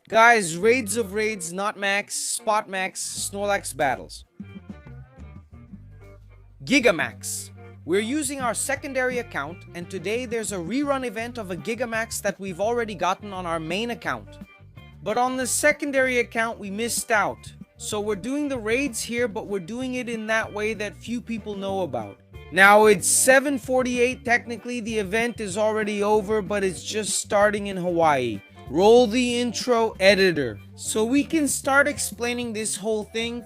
Guys, raids of raids, not max, spot max, Snorlax battles. Gigamax. We're using our secondary account, and today there's a rerun event of a Gigamax that we've already gotten on our main account. But on the secondary account, we missed out. So we're doing the raids here, but we're doing it in that way that few people know about. Now it's 7:48, technically the event is already over, but it's just starting in Hawaii. Roll the intro, editor, so we can start explaining this whole thing.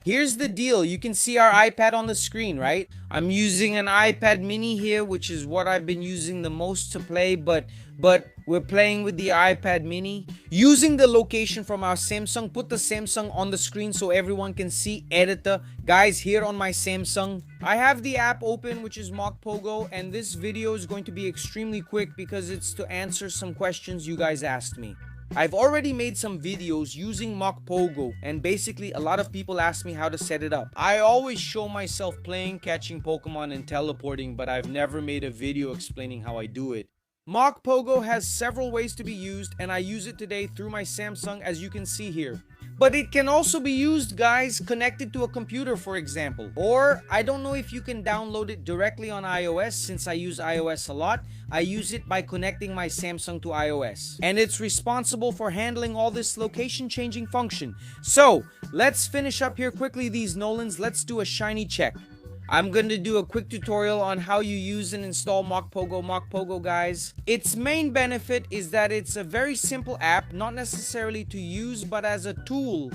Here's the deal, you can see our iPad on the screen, right? I'm using an iPad mini here, which is what I've been using the most to play, but we're playing with the iPad mini. Using the location from our Samsung, put the Samsung on the screen so everyone can see editor. Guys, here on my Samsung, I have the app open, which is MockPogo, and this video is going to be extremely quick because it's to answer some questions you guys asked me. I've already made some videos using MockPogo, and basically a lot of people ask me how to set it up. I always show myself playing, catching Pokemon, and teleporting, but I've never made a video explaining how I do it. MockPogo has several ways to be used, and I use it today through my Samsung, as you can see here. But it can also be used, guys, connected to a computer, for example. Or, I don't know if you can download it directly on iOS, since I use iOS a lot. I use it by connecting my Samsung to iOS. And it's responsible for handling all this location changing function. So, let's finish up here quickly these Nolans. Let's do a shiny check. I'm going to do a quick tutorial on how you use and install MockPogo, guys. Its main benefit is that it's a very simple app, not necessarily to use, but as a tool.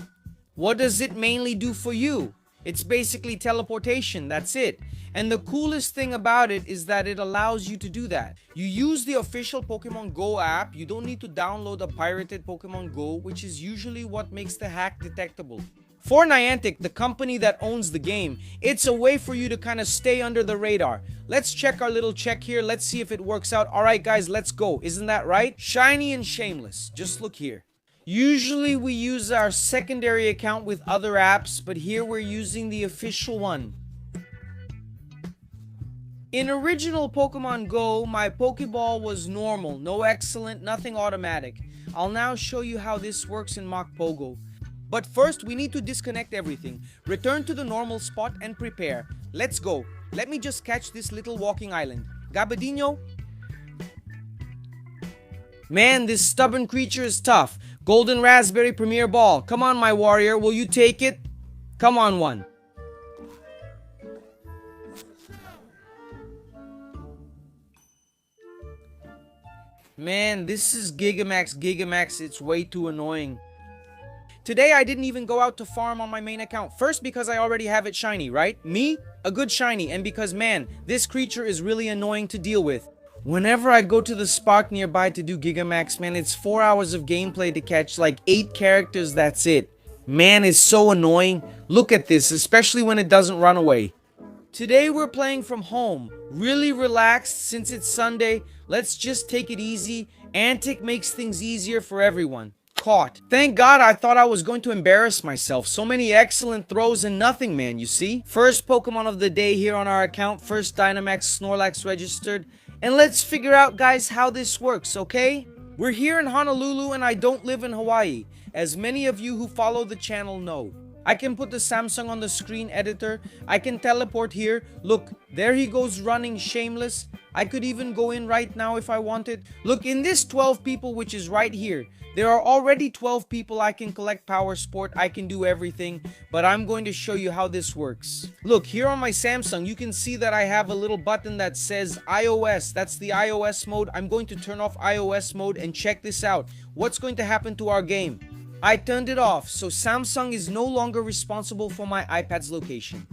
What does it mainly do for you? It's basically teleportation, that's it. And the coolest thing about it is that it allows you to do that. You use the official Pokemon Go app. You don't need to download a pirated Pokemon Go, which is usually what makes the hack detectable. For Niantic, the company that owns the game, it's a way for you to kind of stay under the radar. Let's check our little check here. Let's see if it works out. Alright guys, let's go. Isn't that right? Shiny and shameless. Just look here. Usually we use our secondary account with other apps, but here we're using the official one. In original Pokemon Go, my Pokeball was normal, no excellent, nothing automatic. I'll now show you how this works in MockPogo. But first, we need to disconnect everything. Return to the normal spot and prepare. Let's go. Let me just catch this little walking island. Gabadinho? Man, this stubborn creature is tough. Golden Raspberry Premier Ball. Come on, my warrior. Will you take it? Come on, one. Man, this is Gigamax. It's way too annoying. Today, I didn't even go out to farm on my main account. First, because I already have it shiny, right? Me? A good shiny. And because, man, this creature is really annoying to deal with. Whenever I go to the spot nearby to do Gigamax, man, it's 4 hours of gameplay to catch like 8 characters, that's it. Man, it's so annoying. Look at this, especially when it doesn't run away. Today, we're playing from home. Really relaxed since it's Sunday. Let's just take it easy. Antic makes things easier for everyone. Caught. Thank God, I thought I was going to embarrass myself. So many excellent throws and nothing, man, you see? First Pokemon of the day here on our account. First Dynamax Snorlax registered. And let's figure out, guys, how this works, okay? We're here in Honolulu and I don't live in Hawaii, as many of you who follow the channel know. I can put the Samsung on the screen editor. I can teleport here. Look, there he goes running shameless. I could even go in right now if I wanted. Look, in this 12 people, which is right here, there are already 12 people. I can collect Power Sport. I can do everything, but I'm going to show you how this works. Look, here on my Samsung, you can see that I have a little button that says iOS. That's the iOS mode. I'm going to turn off iOS mode and check this out. What's going to happen to our game? I turned it off, so Samsung is no longer responsible for my iPad's location.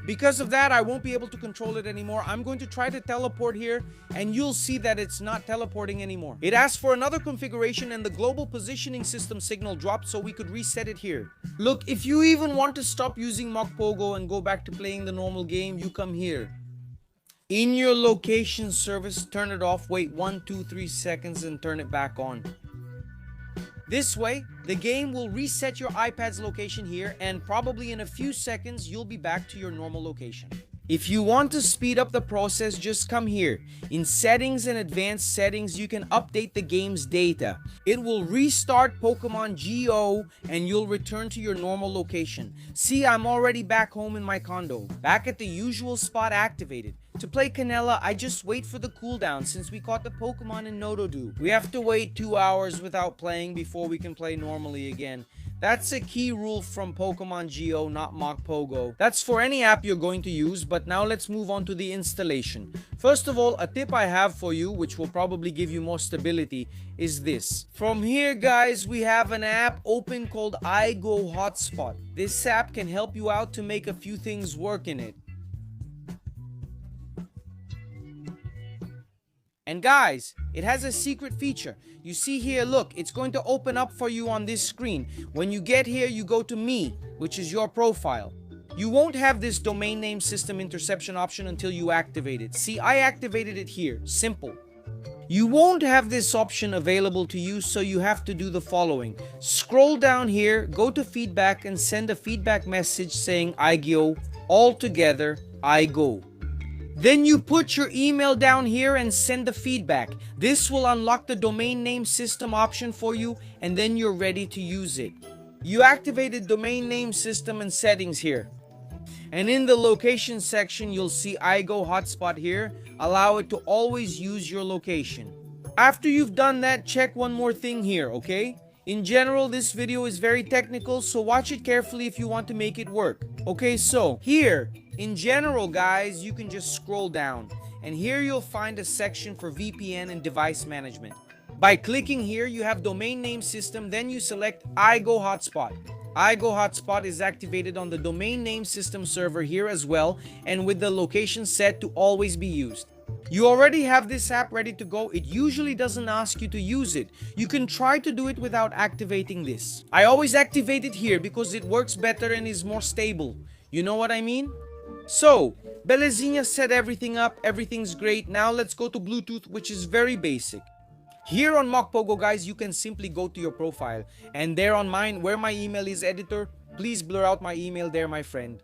Because of that, I won't be able to control it anymore. I'm going to try to teleport here, and you'll see that it's not teleporting anymore. It asked for another configuration, and the global positioning system signal dropped, so we could reset it here. Look, if you even want to stop using MockPogo and go back to playing the normal game, you come here. In your location service, turn it off, wait 1, 2, 3 seconds, and turn it back on. This way, the game will reset your iPad's location here, and probably in a few seconds you'll be back to your normal location. If you want to speed up the process, just come here. In settings and advanced settings, you can update the game's data. It will restart Pokemon Go and you'll return to your normal location. See, I'm already back home in my condo, back at the usual spot activated. To play Canela, I just wait for the cooldown since we caught the Pokemon in Nododu. We have to wait 2 hours without playing before we can play normally again. That's a key rule from Pokemon Go, not MockPogo. That's for any app you're going to use, but now let's move on to the installation. First of all, a tip I have for you, which will probably give you more stability, is this. From here, guys, we have an app open called Hotspot. This app can help you out to make a few things work in it. And guys, it has a secret feature. You see here, look, it's going to open up for you on this screen. When you get here, you go to Me, which is your profile. You won't have this domain name system interception option until you activate it. See, I activated it here. Simple. You won't have this option available to you, so you have to do the following. Scroll down here, go to feedback, and send a feedback message saying "IGO," all together, I go. Then you put your email down here and send the feedback. This will unlock the domain name system option for you, and then you're ready to use it. You activated domain name system and settings here. And in the location section, you'll see IGO Hotspot here. Allow it to always use your location. After you've done that, check one more thing here, okay? In general, this video is very technical, so watch it carefully if you want to make it work. Okay, so here, in general, guys, you can just scroll down. And here you'll find a section for VPN and device management. By clicking here, you have domain name system, then you select IGO Hotspot. IGO Hotspot is activated on the domain name system server here as well, and with the location set to always be used. You already have this app ready to go. It usually doesn't ask you to use it. You can try to do it without activating this. I always activate it here because it works better and is more stable. You know what I mean? So, Belezinha set everything up. Everything's great. Now let's go to Bluetooth, which is very basic. Here on MockPogo, guys, you can simply go to your profile. And there on mine, where my email is editor, please blur out my email there, my friend.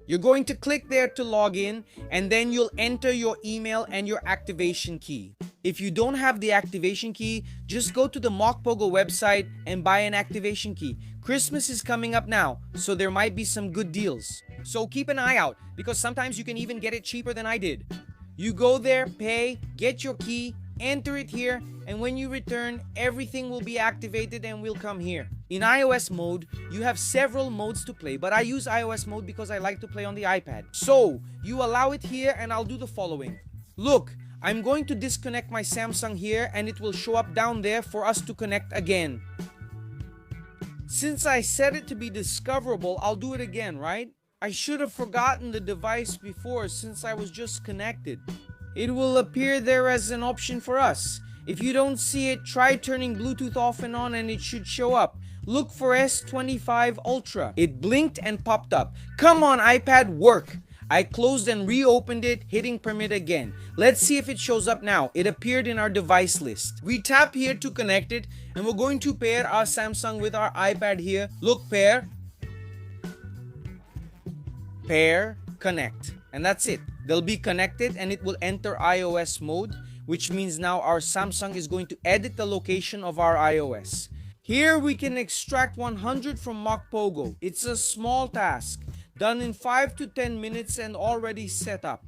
You're going to click there to log in, and then you'll enter your email and your activation key. If you don't have the activation key, just go to the MockPogo website and buy an activation key. Christmas is coming up now, so there might be some good deals. So keep an eye out, because sometimes you can even get it cheaper than I did. You go there, pay, get your key, enter it here, and when you return, everything will be activated and will come here. In iOS mode, you have several modes to play, but I use iOS mode because I like to play on the iPad. So, you allow it here and I'll do the following. Look, I'm going to disconnect my Samsung here and it will show up down there for us to connect again. Since I set it to be discoverable, I'll do it again, right? I should have forgotten the device before since I was just connected. It will appear there as an option for us. If you don't see it, try turning Bluetooth off and on and it should show up. Look for S25 Ultra. It blinked and popped up. Come on, iPad, work. I closed and reopened it, hitting permit again. Let's see if it shows up now. It appeared in our device list. We tap here to connect it, and we're going to pair our Samsung with our iPad here. Look, pair, connect. And that's it. They'll be connected and it will enter iOS mode, which means now our Samsung is going to edit the location of our iOS. Here we can extract 100 from MockPogo. It's a small task, done in 5 to 10 minutes and already set up.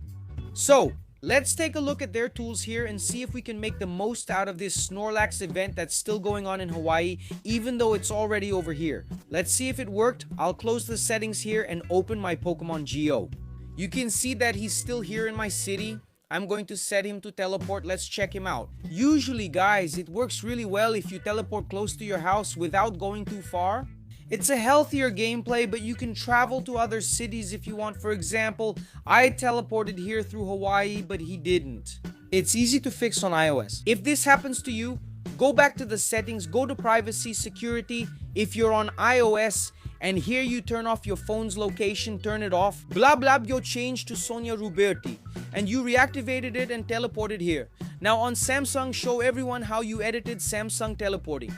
So, let's take a look at their tools here and see if we can make the most out of this Snorlax event that's still going on in Hawaii, even though it's already over here. Let's see if it worked. I'll close the settings here and open my Pokemon Go. You can see that he's still here in my city. I'm going to set him to teleport. Let's check him out. Usually, guys, it works really well if you teleport close to your house without going too far. It's a healthier gameplay, but you can travel to other cities if you want. For example, I teleported here through Hawaii, but he didn't. It's easy to fix on iOS. If this happens to you, go back to the settings, go to privacy, security. If you're on iOS, and here you turn off your phone's location, turn it off. Blah blah yo change to Sonia Ruberti. And you reactivated it and teleported here. Now on Samsung, show everyone how you edited Samsung teleporting.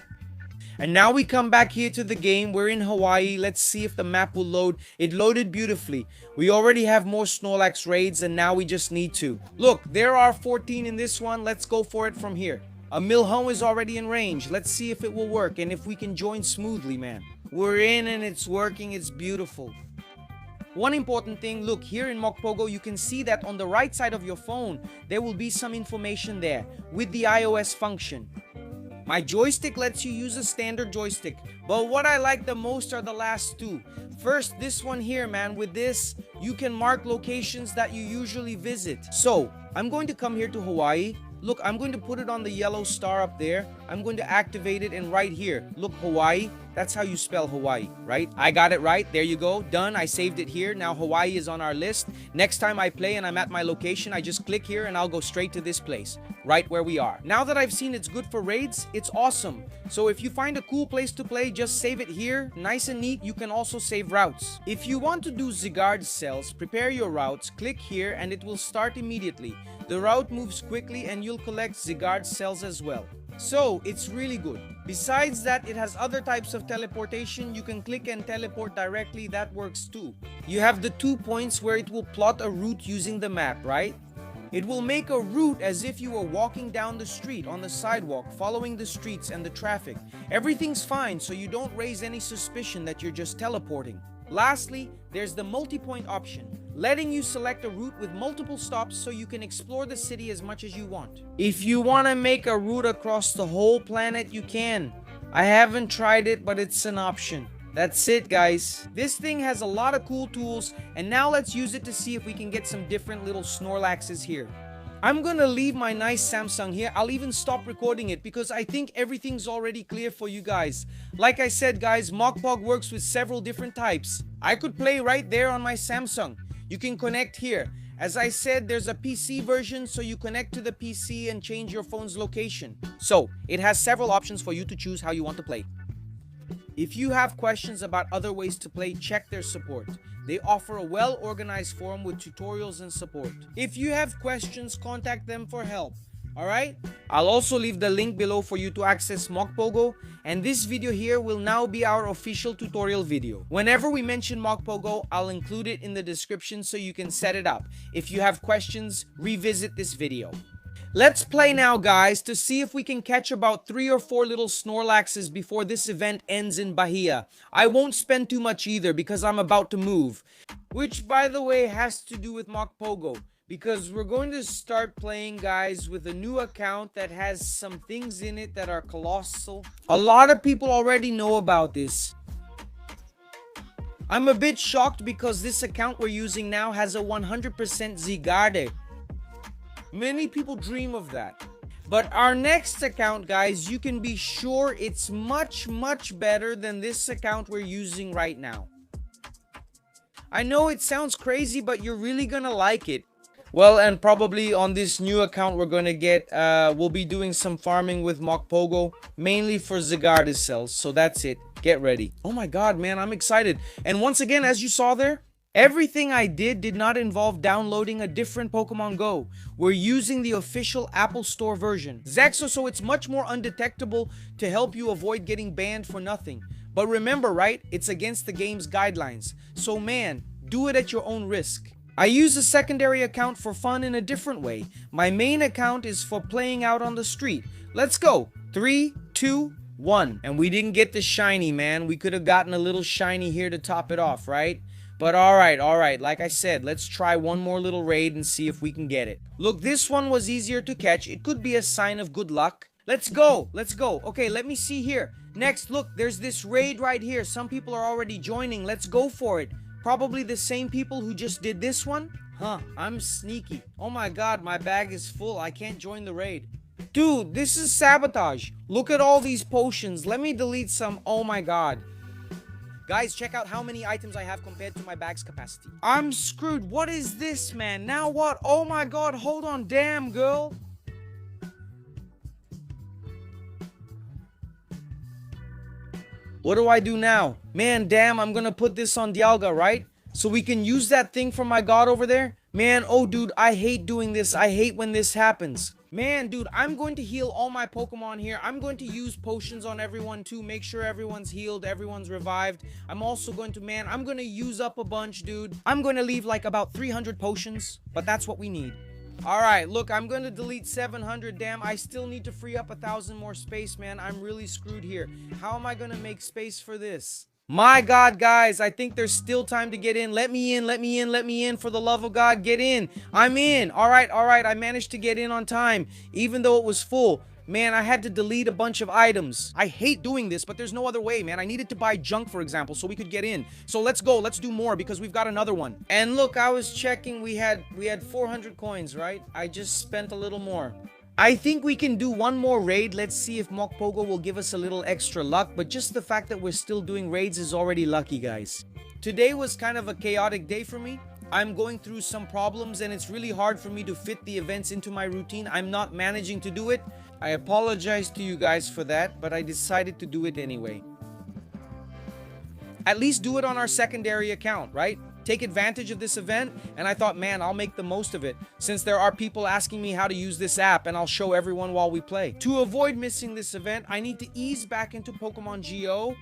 And now we come back here to the game. We're in Hawaii. Let's see if the map will load. It loaded beautifully. We already have more Snorlax raids, and now we just need to. Look, there are 14 in this one. Let's go for it from here. A Milhouse is already in range. Let's see if it will work and if we can join smoothly, man. We're in and it's working. It's beautiful. One important thing, look, here in MockPogo, you can see that on the right side of your phone, there will be some information there with the iOS function. My joystick lets you use a standard joystick, but what I like the most are the last two. First, this one here, man. With this, you can mark locations that you usually visit. So, I'm going to come here to Hawaii. Look, I'm going to put it on the yellow star up there. I'm going to activate it, and right here, look, Hawaii. That's how you spell Hawaii, right? I got it right. There you go. Done. I saved it here. Now Hawaii is on our list. Next time I play and I'm at my location, I just click here and I'll go straight to this place, right where we are. Now that I've seen it's good for raids, it's awesome. So if you find a cool place to play, just save it here. Nice and neat. You can also save routes. If you want to do Zygarde cells, prepare your routes, click here, and it will start immediately. The route moves quickly and you'll collect Zygarde cells as well. So, it's really good. Besides that, it has other types of teleportation. You can click and teleport directly. That works too. You have the 2 points where it will plot a route using the map, right? It will make a route as if you were walking down the street on the sidewalk, following the streets and the traffic. Everything's fine, so you don't raise any suspicion that you're just teleporting. Lastly, there's the multi-point option, letting you select a route with multiple stops so you can explore the city as much as you want. If you want to make a route across the whole planet, you can. I haven't tried it, but it's an option. That's it, guys. This thing has a lot of cool tools, and now let's use it to see if we can get some different little Snorlaxes here. I'm gonna leave my nice Samsung here. I'll even stop recording it because I think everything's already clear for you guys. Like I said, guys, MockPogo works with several different types. I could play right there on my Samsung. You can connect here. As I said, there's a PC version, so you connect to the PC and change your phone's location. So, it has several options for you to choose how you want to play. If you have questions about other ways to play, check their support. They offer a well-organized forum with tutorials and support. If you have questions, contact them for help. Alright? I'll also leave the link below for you to access MockPogo, and this video here will now be our official tutorial video. Whenever we mention MockPogo, I'll include it in the description so you can set it up. If you have questions, revisit this video. Let's play now, guys, to see if we can catch about 3 or 4 little Snorlaxes before this event ends in Bahia. I won't spend too much either because I'm about to move. Which, by the way, has to do with MockPogo. Because we're going to start playing, guys, with a new account that has some things in it that are colossal. A lot of people already know about this. I'm a bit shocked because this account we're using now has a 100% Zygarde. Many people dream of that. But our next account, guys, you can be sure it's much better than this account we're using right now. I know it sounds crazy, but you're really gonna like it. Well, and probably on this new account we're gonna get, we'll be doing some farming with MockPogo, mainly for Zygarde cells. So that's it. Get ready. Oh my god, man, I'm excited. And once again, as you saw there, everything I did not involve downloading a different Pokemon Go. We're using the official Apple Store version. So it's much more undetectable to help you avoid getting banned for nothing. But remember, right, it's against the game's guidelines. So man, do it at your own risk. I use a secondary account for fun in a different way. My main account is for playing out on the street. Let's go. 3, 2, 1. And we didn't get the shiny, man. We could have gotten a little shiny here to top it off, right? But alright, like I said, let's try one more little raid and see if we can get it. Look, this one was easier to catch. It could be a sign of good luck. Let's go. Okay, let me see here. Next, look, there's this raid right here. Some people are already joining. Let's go for it. Probably the same people who just did this one? Huh, I'm sneaky. Oh my god, my bag is full. I can't join the raid. Dude, this is sabotage. Look at all these potions. Let me delete some. Oh my god. Guys, check out how many items I have compared to my bag's capacity. I'm screwed. What is this, man? Now what? Oh my god, hold on. Damn, girl. What do I do now? Man, damn, I'm gonna put this on Dialga, right? So we can use that thing from my god over there? Man, oh dude, I hate doing this. I hate when this happens. Man, dude, I'm going to heal all my Pokemon here. I'm going to use potions on everyone too. Make sure everyone's healed, everyone's revived. I'm also going to, man, I'm going to use up a bunch, dude. I'm going to leave like about 300 potions, but that's what we need. All right, look, I'm going to delete 700. Damn, I still need to free up 1,000 more space, man. I'm really screwed here. How am I going to make space for this? My God, guys, I think there's still time to get in. Let me in, let me in, let me in. For the love of God, get in. I'm in. All right, I managed to get in on time, even though it was full. Man, I had to delete a bunch of items. I hate doing this, but there's no other way, man. I needed to buy junk, for example, so we could get in. So let's go. Let's do more because we've got another one. And look, I was checking. We had 400 coins, right? I just spent a little more. I think we can do one more raid. Let's see if MockPogo will give us a little extra luck. But just the fact that we're still doing raids is already lucky, guys. Today was kind of a chaotic day for me. I'm going through some problems and it's really hard for me to fit the events into my routine. I'm not managing to do it. I apologize to you guys for that, but I decided to do it anyway. At least do it on our secondary account, right? Take advantage of this event, and I thought, man, I'll make the most of it since there are people asking me how to use this app, and I'll show everyone while we play. To avoid missing this event, I need to ease back into Pokemon Go.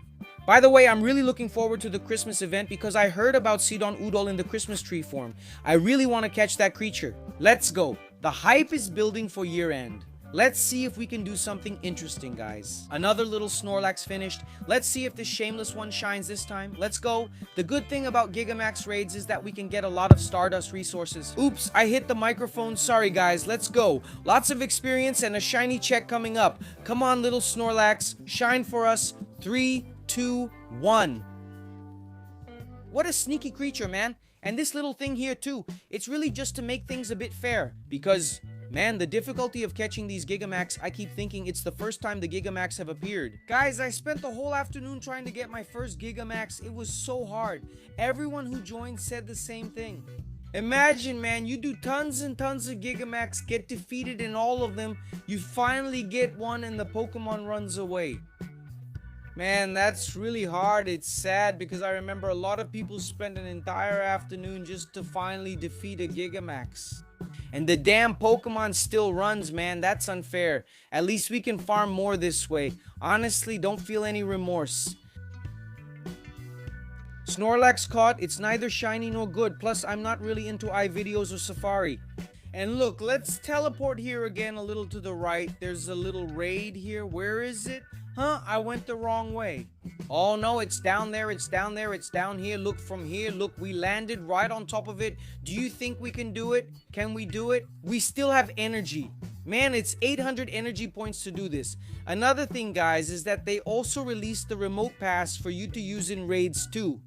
By the way, I'm really looking forward to the Christmas event because I heard about Sidon Udol in the Christmas tree form. I really want to catch that creature. Let's go. The hype is building for year end. Let's see if we can do something interesting, guys. Another little Snorlax finished. Let's see if this shameless one shines this time. Let's go. The good thing about Gigamax raids is that we can get a lot of Stardust resources. Oops, I hit the microphone. Sorry, guys. Let's go. Lots of experience and a shiny check coming up. Come on, little Snorlax. Shine for us. 3, 2, 1. What a sneaky creature, man. And this little thing here, too. It's really just to make things a bit fair. Because... man, the difficulty of catching these Gigamax, I keep thinking it's the first time the Gigamax have appeared. Guys, I spent the whole afternoon trying to get my first Gigamax. It was so hard. Everyone who joined said the same thing. Imagine, man, you do tons and tons of Gigamax, get defeated in all of them, you finally get one and the Pokemon runs away. Man, that's really hard. It's sad because I remember a lot of people spent an entire afternoon just to finally defeat a Gigamax. And the damn Pokemon still runs, man. That's unfair. At least we can farm more this way. Honestly, don't feel any remorse. Snorlax caught. It's neither shiny nor good. Plus, I'm not really into iVideos or Safari. And look, let's teleport here again a little to the right. There's a little raid here. Where is it? Huh? I went the wrong way. Oh no, it's down there, it's down there, it's down here. Look from here. Look, we landed right on top of it. Do you think we can do it? Can we do it? We still have energy. Man, it's 800 energy points to do this. Another thing, guys, is that they also released the remote pass for you to use in raids too.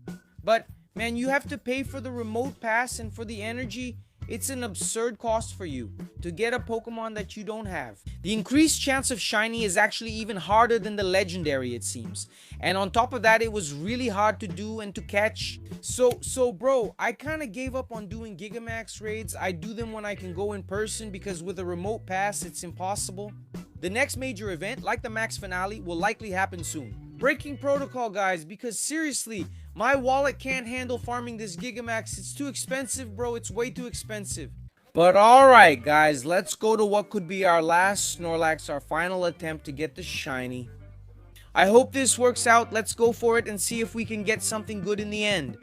But, man, you have to pay for the remote pass and for the energy. It's an absurd cost for you to get a Pokemon that you don't have. The increased chance of shiny is actually even harder than the legendary, it seems. And on top of that, it was really hard to do and to catch. So bro, I kind of gave up on doing Gigamax raids. I do them when I can go in person because with a remote pass, it's impossible. The next major event, like the Max Finale, will likely happen soon. Breaking protocol, guys, because seriously, my wallet can't handle farming this Gigamax. It's too expensive, bro. It's way too expensive. But alright, guys, let's go to what could be our last Snorlax, our final attempt to get the shiny. I hope this works out. Let's go for it and see if we can get something good in the end.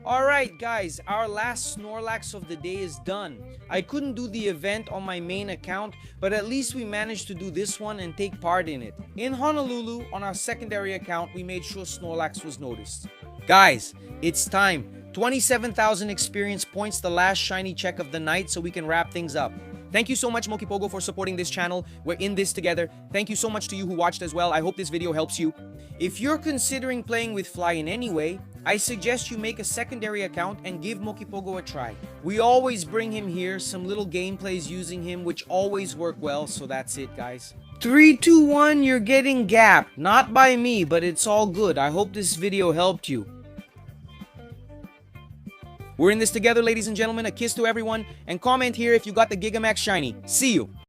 Alright guys, our last Snorlax of the day is done. I couldn't do the event on my main account, but at least we managed to do this one and take part in it. In Honolulu, on our secondary account, we made sure Snorlax was noticed. Guys, it's time. 27,000 experience points, the last shiny check of the night, so we can wrap things up. Thank you so much, MockPogo, for supporting this channel. We're in this together. Thank you so much to you who watched as well. I hope this video helps you. If you're considering playing with Fly in any way, I suggest you make a secondary account and give MockPogo a try. We always bring him here, some little gameplays using him, which always work well, so that's it, guys. 3, 2, 1, you're getting gapped. Not by me, but it's all good. I hope this video helped you. We're in this together, ladies and gentlemen. A kiss to everyone, and comment here if you got the Gigamax shiny. See you!